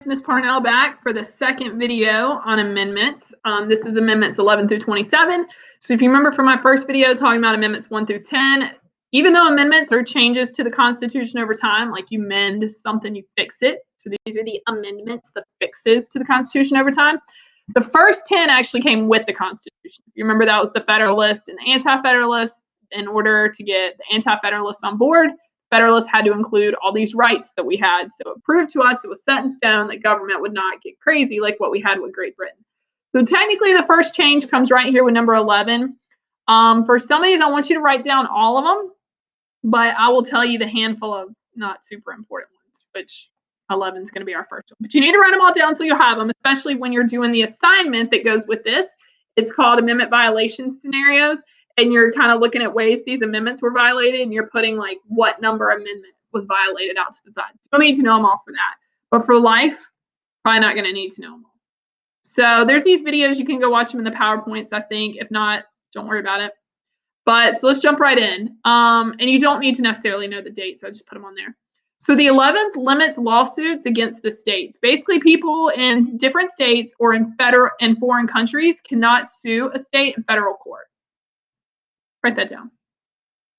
Ms. Parnell back for the second video on amendments. This is amendments 11 through 27. So if you remember from my first video talking about amendments 1 through 10, even though amendments are changes to the Constitution over time, like you mend something, you fix it. So these are the amendments, the fixes to the Constitution over time. The first 10 actually came with the Constitution. If you remember, that was the Federalist and the Anti-Federalists. In order to get the Anti-Federalists on board, Federalists had to include all these rights that we had. So it proved to us, it was set in stone, that government would not get crazy like what we had with Great Britain. So technically the first change comes right here with number 11. For some of these, I want you to write down all of them, but I will tell you the handful of not super important ones, which 11 is going to be our first one. But you need to write them all down so you'll have them, especially when you're doing the assignment that goes with this. It's called amendment violation scenarios. And you're kind of looking at ways these amendments were violated, and you're putting like what number amendment was violated out to the side. So you'll need to know them all for that. But for life, probably not going to need to know them all. So there's these videos. You can go watch them in the PowerPoints, I think. If not, don't worry about it. But so let's jump right in. And you don't need to necessarily know the dates. I just put them on there. So the 11th limits lawsuits against the states. Basically, people in different states or in federal and foreign countries cannot sue a state in federal court. Write that down.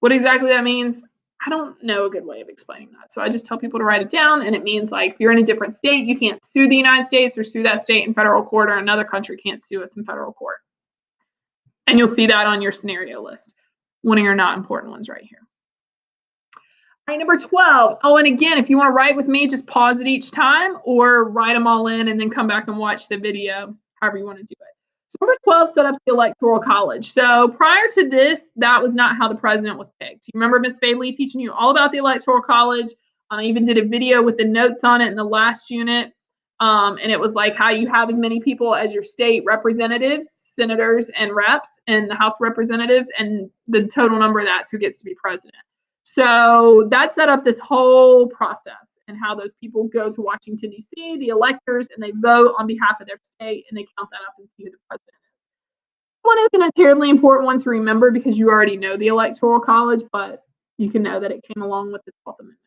What exactly that means, I don't know a good way of explaining that. So I just tell people to write it down, and it means like if you're in a different state, you can't sue the United States or sue that state in federal court, or another country can't sue us in federal court. And you'll see that on your scenario list. One of your not important ones right here. All right, number 12. Oh, and again, if you want to write with me, just pause it each time or write them all in and then come back and watch the video, however you want to do it. So number 12 set up the Electoral College. So prior to this, that was not how the president was picked. You remember Miss Bailey teaching you all about the Electoral College. I even did a video with the notes on it in the last unit. And it was like how you have as many people as your state representatives, senators, and reps, and the House of Representatives, and the total number of that's who gets to be president. So that set up this whole process and how those people go to Washington, D.C., the electors, and they vote on behalf of their state, and they count that up and see who the president is. One isn't a terribly important one to remember because you already know the Electoral College, but you can know that it came along with the 12th Amendment.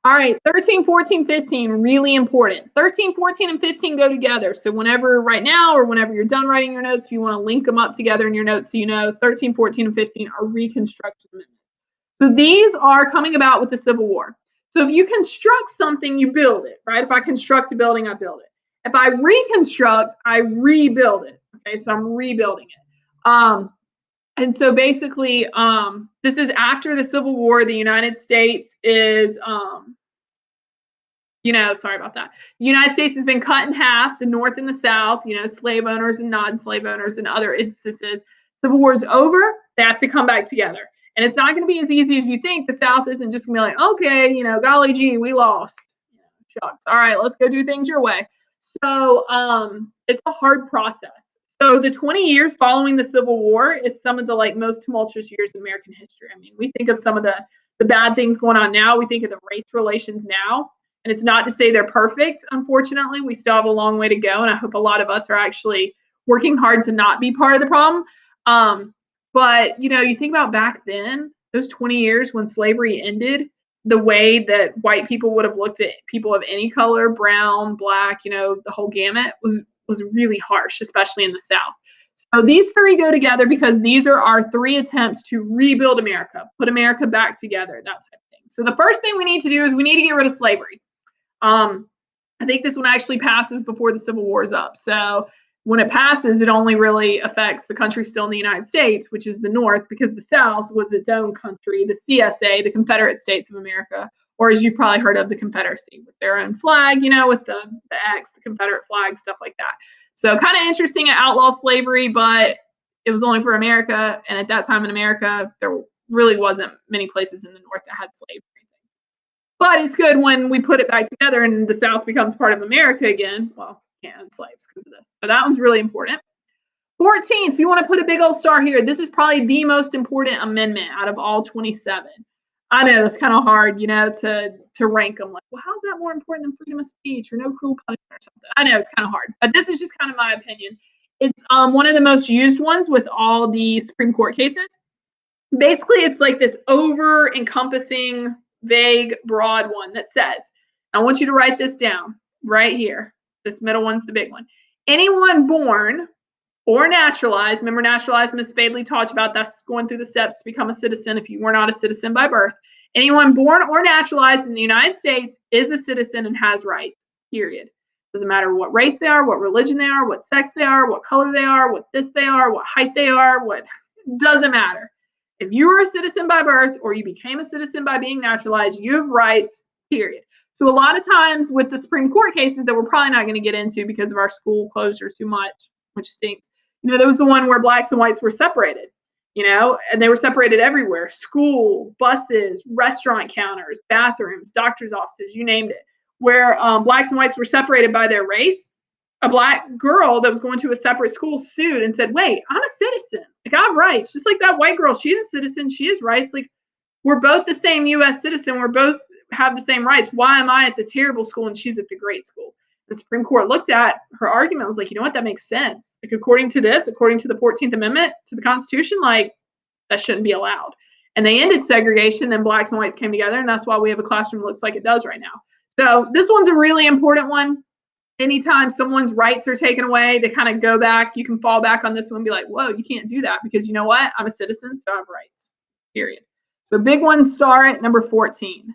All right, 13, 14, 15, really important. 13, 14, and 15 go together. So whenever right now or whenever you're done writing your notes, if you want to link them up together in your notes so you know 13, 14, and 15 are Reconstruction Amendments. So these are coming about with the Civil War. So if you construct something, you build it, right? If I construct a building, I build it. If I reconstruct, I rebuild it. Okay, so I'm rebuilding it. And so basically, this is after the Civil War. The United States is, sorry about that. The United States has been cut in half, the North and the South, slave owners and non-slave owners and other instances. Civil War is over. They have to come back together. And it's not going to be as easy as you think. The South isn't just going to be like, okay, golly gee, we lost. Shucks. All right, let's go do things your way. So it's a hard process. So the 20 years following the Civil War is some of the most tumultuous years in American history. I mean, we think of some of the bad things going on now. We think of the race relations now. And it's not to say they're perfect, unfortunately. We still have a long way to go. And I hope a lot of us are actually working hard to not be part of the problem. But, you think about back then, those 20 years when slavery ended, the way that white people would have looked at people of any color, brown, black, the whole gamut was really harsh, especially in the South. So these three go together because these are our three attempts to rebuild America, put America back together, that type of thing. So the first thing we need to do is we need to get rid of slavery. I think this one actually passes before the Civil War is up. So when it passes, it only really affects the country still in the United States, which is the North, because the South was its own country, the CSA, the Confederate States of America, or as you've probably heard of, the Confederacy, with their own flag, with the X, the Confederate flag, stuff like that. So kind of interesting to outlaw slavery, but it was only for America. And at that time in America, there really wasn't many places in the North that had slavery. But it's good when we put it back together and the South becomes part of America again. Well, can't own slaves because of this. So that one's really important. 14, if you want to put a big old star here, this is probably the most important amendment out of all 27. I know it's kind of hard, to rank them. Like, well, how's that more important than freedom of speech or no cruel punishment or something? I know it's kind of hard, but this is just kind of my opinion. It's one of the most used ones with all the Supreme Court cases. Basically, it's like this over-encompassing, vague, broad one that says, I want you to write this down right here. This middle one's the big one. Anyone born or naturalized, remember naturalized, Ms. Spadley talked about that's going through the steps to become a citizen if you were not a citizen by birth. Anyone born or naturalized in the United States is a citizen and has rights, period. Doesn't matter what race they are, what religion they are, what sex they are, what color they are, what this they are, what height they are, what doesn't matter. If you were a citizen by birth or you became a citizen by being naturalized, you have rights, period. So a lot of times with the Supreme Court cases that we're probably not going to get into because of our school closure too much, which stinks. There was the one where blacks and whites were separated, and they were separated everywhere. School, buses, restaurant counters, bathrooms, doctor's offices, you named it, where blacks and whites were separated by their race. A black girl that was going to a separate school sued and said, wait, I'm a citizen. Like, I have rights. Just like that white girl, she's a citizen. She has rights. Like, we're both the same U.S. citizen. We're both have the same rights. Why am I at the terrible school and she's at the great school? The Supreme Court looked at her argument, was like, you know what, that makes sense. Like, according to this, according to the 14th Amendment to the Constitution, like, that shouldn't be allowed. And they ended segregation, then blacks and whites came together, and that's why we have a classroom that looks like it does right now. So this one's a really important one. Anytime someone's rights are taken away, they kind of go back. You can fall back on this one and be like, whoa, you can't do that because you know what? I'm a citizen, so I have rights, period. So big ones start at number 14.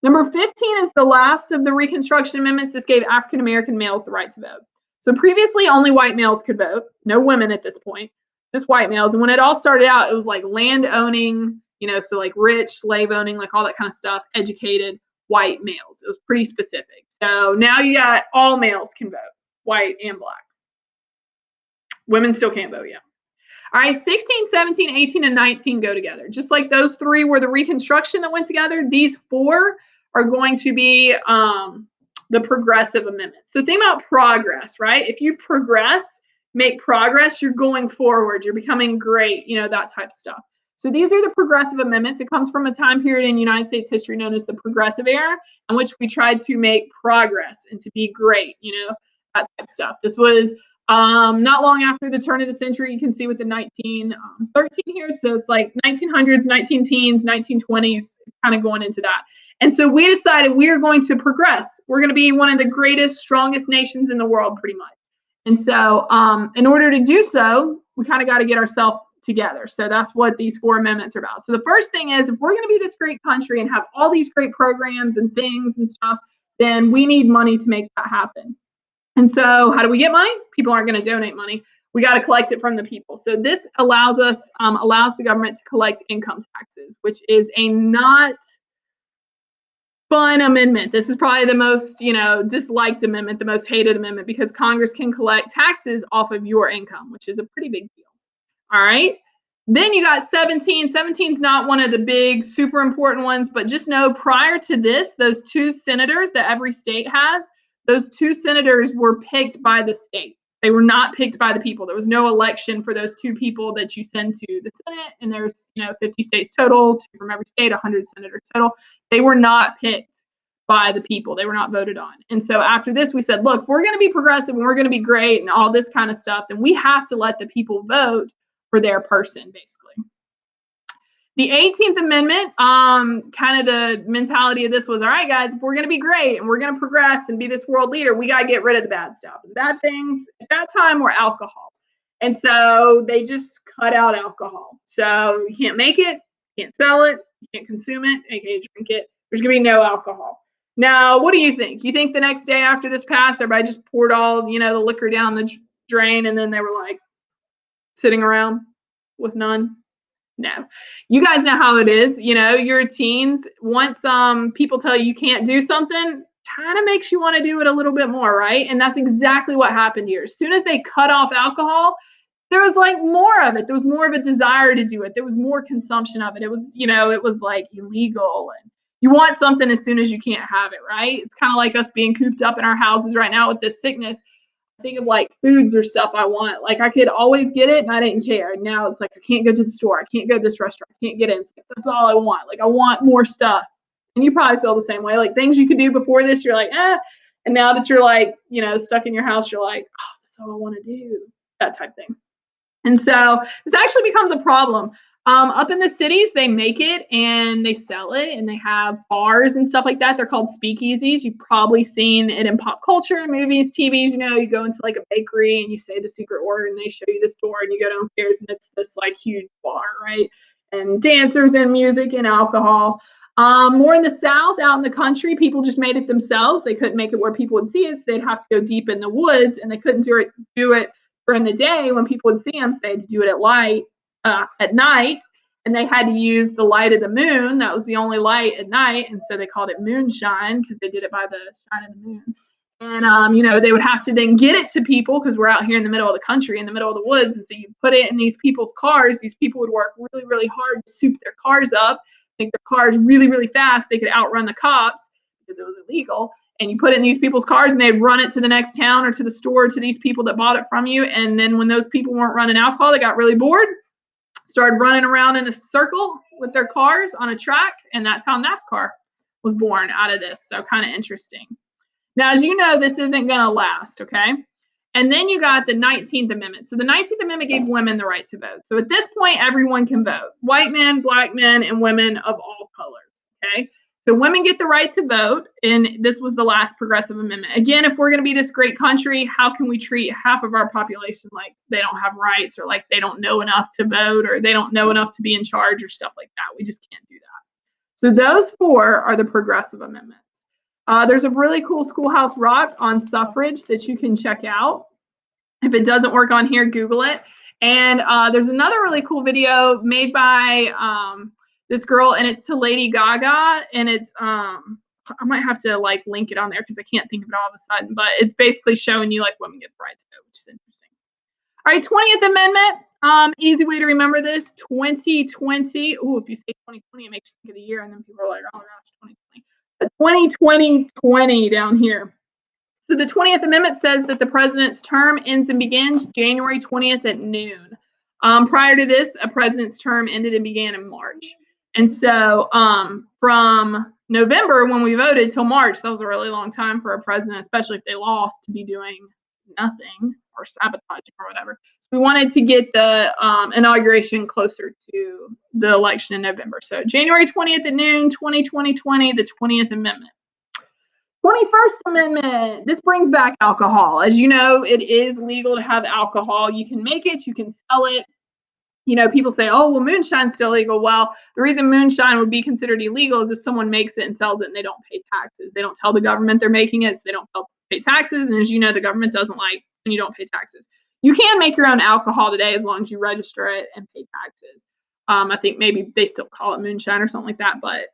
Number 15 is the last of the Reconstruction Amendments. This gave African-American males the right to vote. So previously, only white males could vote. No women at this point, just white males. And when it all started out, it was like land owning, so like rich, slave owning, like all that kind of stuff, educated white males. It was pretty specific. So now you got all males can vote, white and black. Women still can't vote yet. All right, 16, 17, 18, and 19 go together. Just like those three were the Reconstruction that went together, these four are going to be the Progressive Amendments. So think about progress, right? If you progress, make progress, you're going forward, you're becoming great, that type of stuff. So these are the Progressive Amendments. It comes from a time period in United States history known as the Progressive Era, in which we tried to make progress and to be great, that type of stuff. This was not long after the turn of the century. You can see with the 1913 here. So it's like 1900s, 19-teens, 1920s, kind of going into that. And so we decided we are going to progress. We're going to be one of the greatest, strongest nations in the world, pretty much. And so in order to do so, we kind of got to get ourselves together. So that's what these four amendments are about. So the first thing is, if we're going to be this great country and have all these great programs and things and stuff, then we need money to make that happen. And so how do we get money? People aren't going to donate money. We got to collect it from the people. So this allows us, allows the government to collect income taxes, which is a not fun amendment. This is probably the most, disliked amendment, the most hated amendment, because Congress can collect taxes off of your income, which is a pretty big deal. All right. Then you got 17. 17 is not one of the big, super important ones, but just know prior to this, those two senators that every state has, those two senators were picked by the state. They were not picked by the people. There was no election for those two people that you send to the Senate, and there's 50 states total, 2 from every state, 100 senators total. They were not picked by the people. They were not voted on. And so after this, we said, look, if we're going to be progressive and we're going to be great and all this kind of stuff, then we have to let the people vote for their person, basically. The 18th Amendment, kind of the mentality of this was, all right, guys, if we're going to be great and we're going to progress and be this world leader, we got to get rid of the bad stuff. And bad things at that time were alcohol. And so they just cut out alcohol. So you can't make it, you can't sell it, you can't consume it, aka drink it. There's going to be no alcohol. Now, what do you think? You think the next day after this passed, everybody just poured all, the liquor down the drain and then they were like sitting around with none? No. You guys know how it is. You're teens. Once people tell you can't do something, kind of makes you want to do it a little bit more, right? And that's exactly what happened here. As soon as they cut off alcohol, there was like more of it. There was more of a desire to do it. There was more consumption of it. It was, it was like illegal, and you want something as soon as you can't have it, right? It's kind of like us being cooped up in our houses right now with this sickness. Think of like foods or stuff I want. Like I could always get it and I didn't care. And now it's like I can't go to the store. I can't go to this restaurant. I can't get in. That's all I want. Like I want more stuff. And you probably feel the same way. Like things you could do before this, you're like, And now that you're like, stuck in your house, you're like, that's all I want to do. That type thing. And so this actually becomes a problem. Up in the cities, they make it and they sell it, and they have bars and stuff like that. They're called speakeasies. You've probably seen it in pop culture, movies, TVs. You go into like a bakery and you say the secret word, and they show you this door, and you go downstairs, and it's this like huge bar, right? And dancers and music and alcohol. More in the South, out in the country, people just made it themselves. They couldn't make it where people would see it, so they'd have to go deep in the woods, and they couldn't do it during the day when people would see them, so they had to do it at night, and they had to use the light of the moon. That was the only light at night, and so they called it moonshine because they did it by the shine of the moon. And they would have to then get it to people because we're out here in the middle of the country, in the middle of the woods, and so you put it in these people's cars. These people would work really, really hard to soup their cars up, make their cars really, really fast. They could outrun the cops because it was illegal. And you put it in these people's cars, and they'd run it to the next town or to the store or to these people that bought it from you. And then when those people weren't running alcohol, they got really bored, started running around in a circle with their cars on a track, and that's how NASCAR was born out of this. So kind of interesting. Now, as you know, this isn't going to last, okay? And then you got the 19th Amendment. So the 19th Amendment gave women the right to vote. So at this point, everyone can vote. White men, black men, and women of all colors, okay? So women get the right to vote, and this was the last progressive amendment. Again, if we're going to be this great country, how can we treat half of our population like they don't have rights, or like they don't know enough to vote, or they don't know enough to be in charge, or stuff like that? We just can't do that. So those four are the progressive amendments. There's a really cool Schoolhouse Rock on suffrage that you can check out. If it doesn't work on here, Google it. And there's another really cool video made by this girl, and it's to Lady Gaga, and it's I might have to like link it on there because I can't think of it all of a sudden, but it's basically showing you like women get the right to vote, which is interesting. All right, 20th Amendment. Easy way to remember this: 2020. Oh, if you say 2020, it makes you think of the year, and then people are like, oh gosh, 2020. But 2020 down here. So the 20th Amendment says that the president's term ends and begins January 20th at noon. Prior to this, a president's term ended and began in March. And so from November when we voted till March, that was a really long time for a president, especially if they lost, to be doing nothing or sabotaging or whatever. So we wanted to get the inauguration closer to the election in November. So January 20th at noon, 2020, the 20th Amendment. 21st Amendment. This brings back alcohol. As you know, it is legal to have alcohol. You can make it, you can sell it. People say, oh, well, moonshine's still legal. Well, the reason moonshine would be considered illegal is if someone makes it and sells it and they don't pay taxes. They don't tell the government they're making it, so they don't pay taxes. And as you know, the government doesn't like when you don't pay taxes. You can make your own alcohol today as long as you register it and pay taxes. I think maybe they still call it moonshine or something like that, but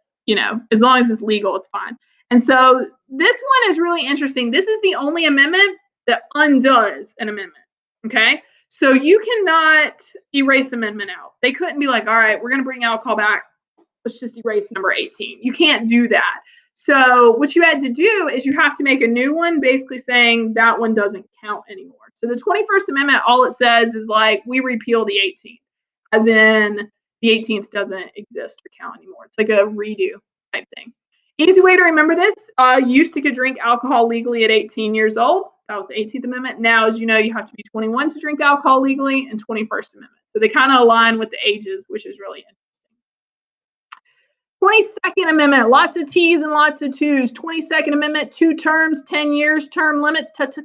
as long as it's legal, it's fine. And so this one is really interesting. This is the only amendment that undoes an amendment, okay? So you cannot erase amendment out. They couldn't be like, all right, we're going to bring alcohol back. Let's just erase number 18. You can't do that. So what you had to do is you have to make a new one basically saying that one doesn't count anymore. So the 21st Amendment, all it says is like, we repeal the 18th, as in the 18th doesn't exist or count anymore. It's like a redo type thing. Easy way to remember this, used to could drink alcohol legally at 18 years old. That was the 18th Amendment. Now, as you know, you have to be 21 to drink alcohol legally, and 21st Amendment. So they kind of align with the ages, which is really interesting. 22nd Amendment, lots of T's and lots of twos. 22nd Amendment, 2 terms, 10 years, term limits. That's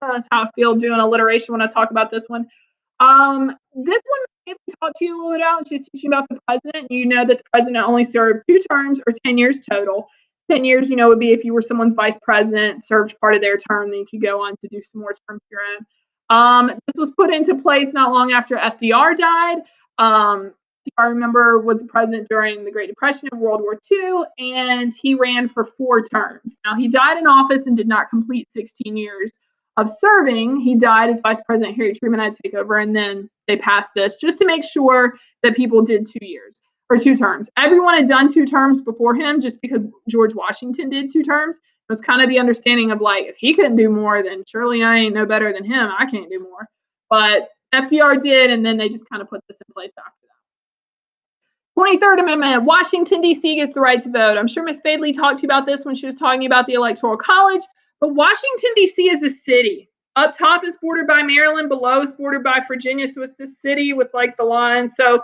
how I feel doing alliteration when I talk about this one. This one maybe talk to you a little bit about. She's teaching about the president. You know that the president only served 2 terms or 10 years total. 10 years, would be if you were someone's vice president, served part of their term, then you could go on to do some more terms of your own. This was put into place not long after FDR died. FDR, remember, was the president during the Great Depression and World War II, and he ran for 4 terms. Now, he died in office and did not complete 16 years of serving. He died as Vice President Harry Truman had to take over, and then they passed this just to make sure that people did 2 years or 2 terms. Everyone had done 2 terms before him just because George Washington did 2 terms. It was kind of the understanding of like, if he couldn't do more, then surely I ain't no better than him. I can't do more. But FDR did, and then they just kind of put this in place after that. 23rd Amendment, Washington, D.C. gets the right to vote. I'm sure Ms. Fadley talked to you about this when she was talking about the Electoral College. But Washington, D.C. is a city. Up top is bordered by Maryland. Below is bordered by Virginia. So it's this city with like the line. So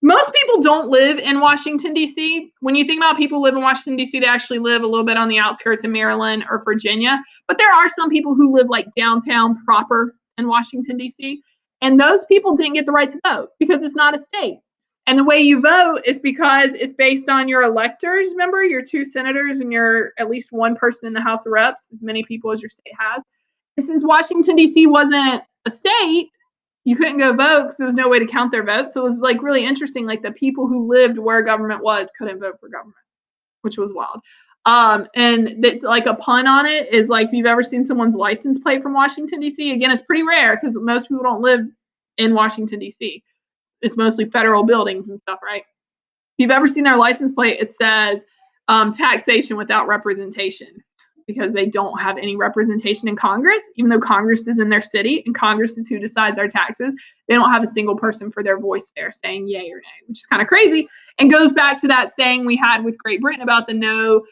Most people don't live in Washington, D.C. When you think about people who live in Washington, D.C., they actually live a little bit on the outskirts of Maryland or Virginia. But there are some people who live like downtown proper in Washington, D.C. And those people didn't get the right to vote because it's not a state. And the way you vote is because it's based on your electors, remember, your 2 senators and your at least 1 person in the House of Reps, as many people as your state has. And since Washington, D.C. wasn't a state, you couldn't go vote because there was no way to count their votes. So it was like really interesting. Like the people who lived where government was couldn't vote for government, which was wild. And it's like a pun on it is like if you've ever seen someone's license plate from Washington, D.C., again, it's pretty rare because most people don't live in Washington, D.C. It's mostly federal buildings and stuff, right? If you've ever seen their license plate, it says taxation without representation, because they don't have any representation in Congress, even though Congress is in their city and Congress is who decides our taxes. They don't have a single person for their voice there saying yay or nay, which is kind of crazy and goes back to that saying we had with Great Britain about the no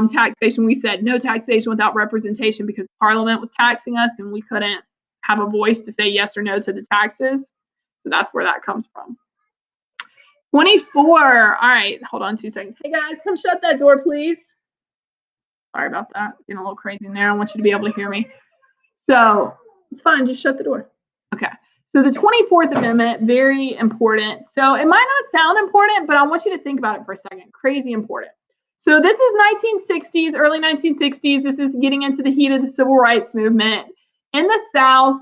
taxation. We said no taxation without representation because Parliament was taxing us and we couldn't have a voice to say yes or no to the taxes. So that's where that comes from. 24. All right, hold on 2 seconds. Hey guys, come shut that door, please. Sorry about that. Getting a little crazy in there. I want you to be able to hear me. So it's fine. Just shut the door. Okay. So the 24th Amendment, very important. So it might not sound important, but I want you to think about it for a second. Crazy important. So this is 1960s, early 1960s. This is getting into the heat of the civil rights movement. In the South,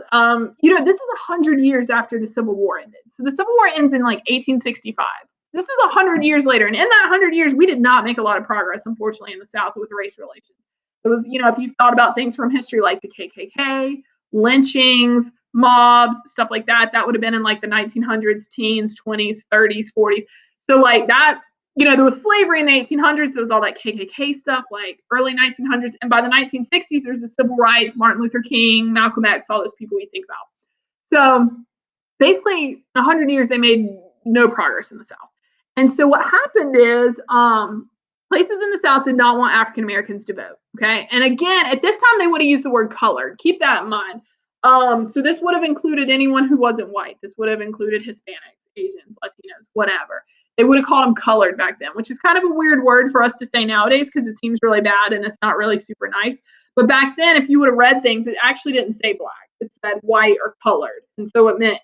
this is 100 years after the Civil War ended. So the Civil War ends in like 1865. This is 100 years later. And in that 100 years, we did not make a lot of progress, unfortunately, in the South with race relations. It was, if you've thought about things from history like the KKK, lynchings, mobs, stuff like that, that would have been in like the 1900s, teens, 20s, 30s, 40s. So like that, there was slavery in the 1800s. There was all that KKK stuff, like early 1900s. And by the 1960s, there's the civil rights, Martin Luther King, Malcolm X, all those people we think about. So basically, 100 years, they made no progress in the South. And so what happened is places in the South did not want African Americans to vote. Okay. And again, at this time, they would have used the word colored. Keep that in mind. So this would have included anyone who wasn't white. This would have included Hispanics, Asians, Latinos, whatever. They would have called them colored back then, which is kind of a weird word for us to say nowadays because it seems really bad and it's not really super nice. But back then, if you would have read things, it actually didn't say black. It said white or colored. And so it meant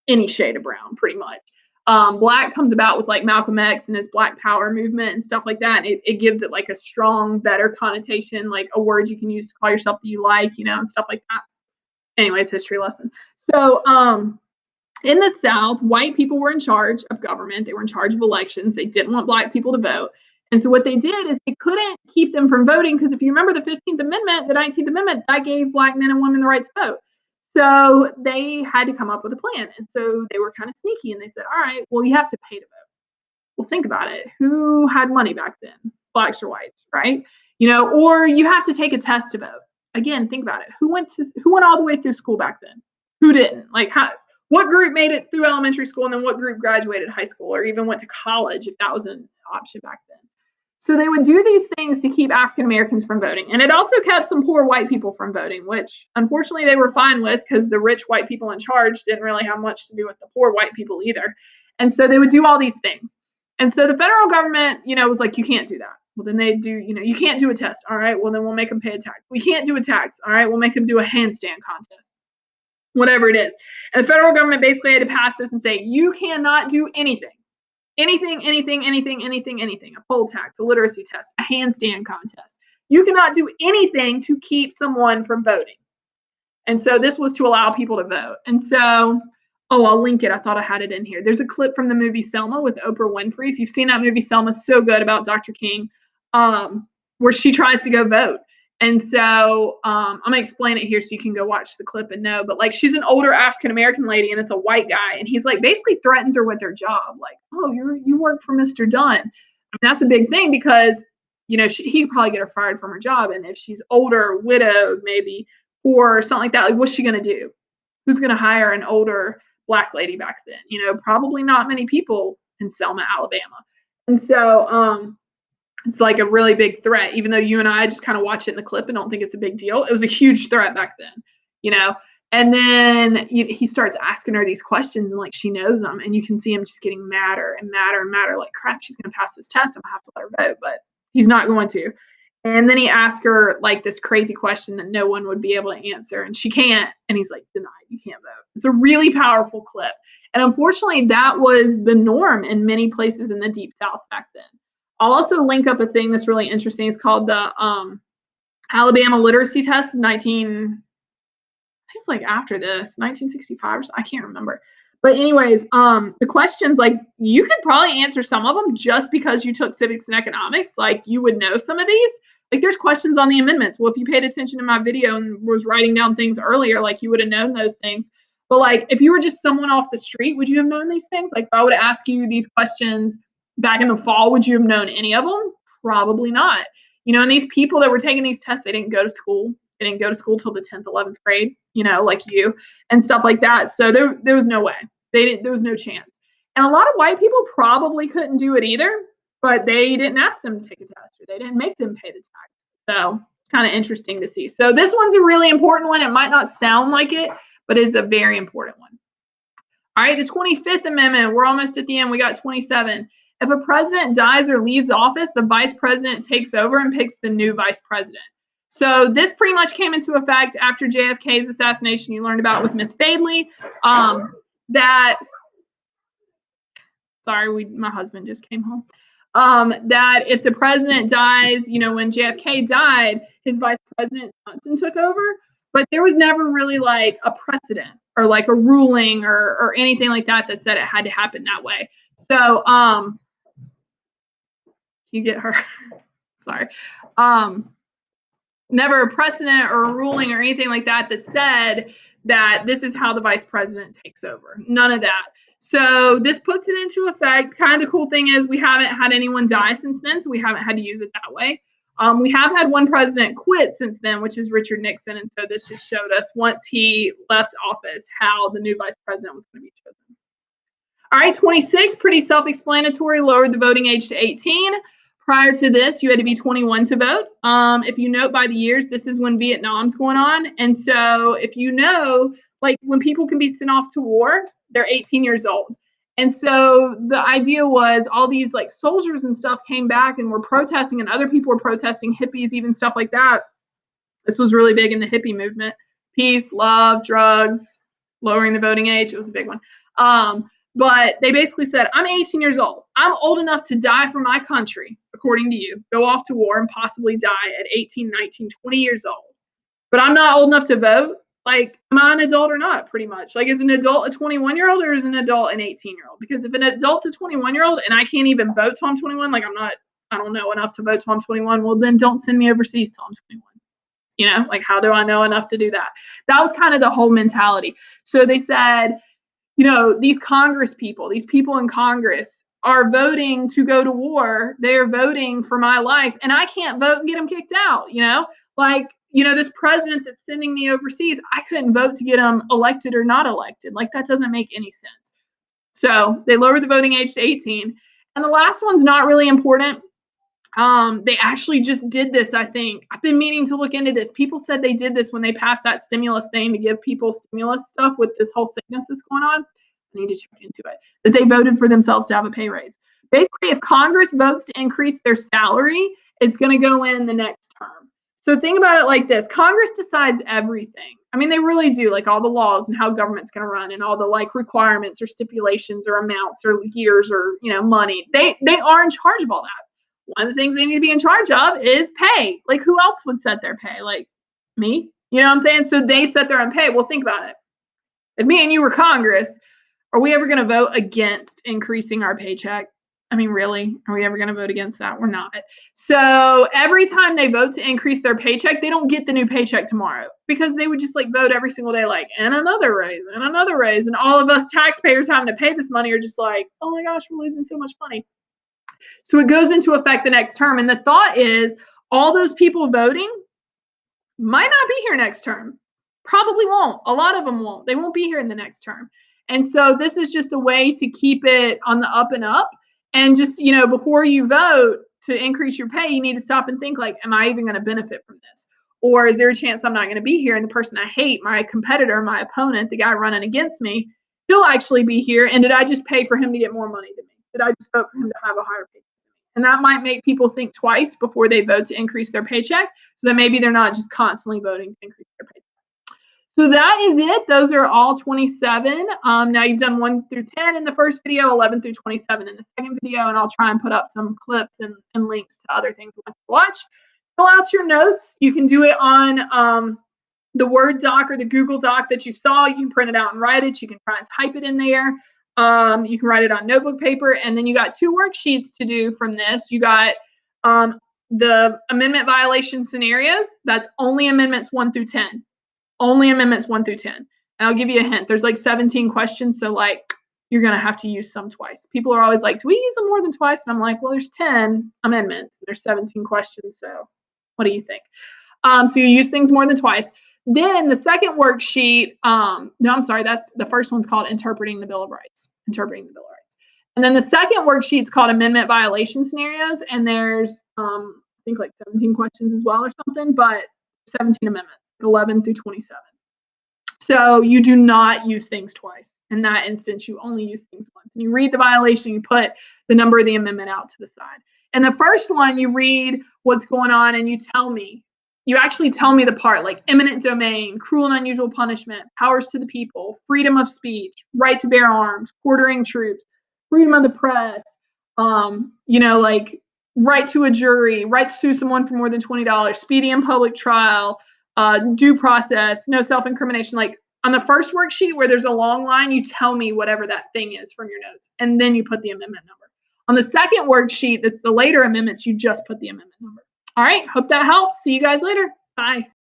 any shade of brown, pretty much. Black comes about with like Malcolm X and his Black Power movement and stuff like that. And it gives it like a strong, better connotation, like a word you can use to call yourself that you like, and stuff like that. Anyways, history lesson. So in the South, white people were in charge of government. They were in charge of elections. They didn't want black people to vote. And so what they did is they couldn't keep them from voting because if you remember the 15th Amendment, the 19th Amendment, that gave black men and women the right to vote. So they had to come up with a plan. And so they were kind of sneaky and they said, all right, well, you have to pay to vote. Well, think about it. Who had money back then? Blacks or whites, right? Or you have to take a test to vote. Again, think about it. Who went all the way through school back then? Who didn't? Like what group made it through elementary school and then what group graduated high school or even went to college if that was an option back then? So they would do these things to keep African Americans from voting. And it also kept some poor white people from voting, which unfortunately they were fine with because the rich white people in charge didn't really have much to do with the poor white people either. And so they would do all these things. And so the federal government, was like, you can't do that. Well, then they do, you can't do a test. All right, well, then we'll make them pay a tax. We can't do a tax. All right, we'll make them do a handstand contest. Whatever it is. And the federal government basically had to pass this and say, you cannot do anything. Anything, a poll tax, a literacy test, a handstand contest. You cannot do anything to keep someone from voting. And so this was to allow people to vote. And so, I'll link it. I thought I had it in here. There's a clip from the movie Selma with Oprah Winfrey. If you've seen that movie, Selma's so good about Dr. King, where she tries to go vote. And so I'm going to explain it here so you can go watch the clip and know. But like she's an older African-American lady and it's a white guy. And he's like basically threatens her with her job. Like, oh, you work for Mr. Dunn. I mean, that's a big thing because, he could probably get her fired from her job. And if she's older, widowed maybe, or something like that, like what's she going to do? Who's going to hire an older black lady back then? Probably not many people in Selma, Alabama. And so it's like a really big threat, even though you and I just kind of watch it in the clip and don't think it's a big deal. It was a huge threat back then, And then he starts asking her these questions, and like she knows them, and you can see him just getting madder and madder and madder. Like, crap, she's gonna pass this test. I'm gonna have to let her vote, but he's not going to. And then he asks her like this crazy question that no one would be able to answer, and she can't. And he's like, denied, you can't vote. It's a really powerful clip. And unfortunately, that was the norm in many places in the Deep South back then. I'll also link up a thing that's really interesting. It's called the Alabama Literacy Test, it was like after this, 1965 or something, I can't remember. But anyways, the questions, like, you could probably answer some of them just because you took civics and economics. Like, you would know some of these. Like, there's questions on the amendments. Well, if you paid attention to my video and was writing down things earlier, like, you would have known those things. But like, if you were just someone off the street, would you have known these things? Like, if I would ask you these questions back in the fall, would you have known any of them? Probably not. You know, and these people that were taking these tests, they didn't go to school. They didn't go to school till the 10th, 11th grade, you know, like you and stuff like that. So there was no way. There was no chance. And a lot of white people probably couldn't do it either, but they didn't ask them to take a test, or they didn't make them pay the tax. So it's kind of interesting to see. So this one's a really important one. It might not sound like it, but it's a very important one. All right, the 25th Amendment. We're almost at the end. We got 27. If a president dies or leaves office, the vice president takes over and picks the new vice president. So this pretty much came into effect after JFK's assassination. You learned about with Miss Bailey. My husband just came home. That if the president dies, you know, when JFK died, his vice president Johnson took over, but there was never really like a precedent or like a ruling or anything like that that said it had to happen that way. So, you get her? Sorry. Never a precedent or a ruling or anything like that that said that this is how the vice president takes over. None of that. So this puts it into effect. Kind of the cool thing is we haven't had anyone die since then, so we haven't had to use it that way. We have had one president quit since then, which is Richard Nixon, and so this just showed us once he left office how the new vice president was going to be chosen. All right, 26, pretty self-explanatory, lowered the voting age to 18. Prior to this, you had to be 21 to vote. If you note by the years, this is when Vietnam's going on. And so if you know, like when people can be sent off to war, they're 18 years old. And so the idea was all these like soldiers and stuff came back and were protesting, and other people were protesting, hippies, even stuff like that. This was really big in the hippie movement. Peace, love, drugs, lowering the voting age. It was a big one. But they basically said, I'm 18 years old. I'm old enough to die for my country, according to you, go off to war and possibly die at 18, 19, 20 years old. But I'm not old enough to vote. Like, am I an adult or not, pretty much? Like, is an adult a 21-year-old or is an adult an 18-year-old? Because if an adult's a 21-year-old and I can't even vote till I'm 21, like I don't know enough to vote till I'm 21, well, then don't send me overseas till I'm 21. You know, like, how do I know enough to do that? That was kind of the whole mentality. So they said, you know, these Congress people, these people in Congress are voting to go to war. They are voting for my life, and I can't vote and get them kicked out, you know? Like, you know, this president that's sending me overseas, I couldn't vote to get him elected or not elected. Like, that doesn't make any sense. So they lowered the voting age to 18. And the last one's not really important. They actually just did this, I think. I've been meaning to look into this. People said they did this when they passed that stimulus thing to give people stimulus stuff with this whole sickness that's going on. I need to check into it. That they voted for themselves to have a pay raise. Basically, if Congress votes to increase their salary, it's going to go in the next term. So think about it like this. Congress decides everything. I mean, they really do, like all the laws and how government's going to run and all the like requirements or stipulations or amounts or years or, you know, money. They are in charge of all that. One of the things they need to be in charge of is pay. Like, who else would set their pay? Like, me? You know what I'm saying? So they set their own pay. Well, think about it. If me and you were Congress, are we ever going to vote against increasing our paycheck? I mean, really? Are we ever going to vote against that? We're not. So every time they vote to increase their paycheck, they don't get the new paycheck tomorrow because they would just like vote every single day, like, and another raise, and another raise. And all of us taxpayers having to pay this money are just like, oh my gosh, we're losing so much money. So it goes into effect the next term. And the thought is all those people voting might not be here next term. Probably won't. A lot of them won't. They won't be here in the next term. And so this is just a way to keep it on the up and up. And just, you know, before you vote to increase your pay, you need to stop and think like, am I even going to benefit from this? Or is there a chance I'm not going to be here and the person I hate, my competitor, my opponent, the guy running against me, he'll actually be here? And did I just pay for him to get more money than me? Did I just vote for him to have a higher paycheck? And that might make people think twice before they vote to increase their paycheck, so that maybe they're not just constantly voting to increase their paycheck. So that is it. Those are all 27. Now you've done 1 through 10 in the first video, 11 through 27 in the second video, and I'll try and put up some clips and links to other things you want to watch. Fill out your notes. You can do it on the Word doc or the Google Doc that you saw. You can print it out and write it. You can try and type it in there. You can write it on notebook paper. And then you got 2 worksheets to do from this. You got the amendment violation scenarios. That's only amendments 1 through 10. Only amendments 1 through 10. And I'll give you a hint. There's like 17 questions. So like you're going to have to use some twice. People are always like, do we use them more than twice? And I'm like, well, there's 10 amendments. There's 17 questions. So what do you think? So you use things more than twice. Then the second worksheet, no, I'm sorry, that's the first one's called Interpreting the Bill of Rights. Interpreting the Bill of Rights. And then the second worksheet's called Amendment Violation Scenarios, and there's I think like 17 questions as well or something, but 17 amendments, 11 through 27. So you do not use things twice. In that instance, you only use things once. And you read the violation, you put the number of the amendment out to the side. And the first one, you read what's going on and you tell me. You actually tell me the part like eminent domain, cruel and unusual punishment, powers to the people, freedom of speech, right to bear arms, quartering troops, freedom of the press, like right to a jury, right to sue someone for more than $20, speedy and public trial, due process, no self-incrimination. Like on the first worksheet where there's a long line, you tell me whatever that thing is from your notes, and then you put the amendment number. On the second worksheet, that's the later amendments, you just put the amendment number. All right, hope that helps. See you guys later. Bye.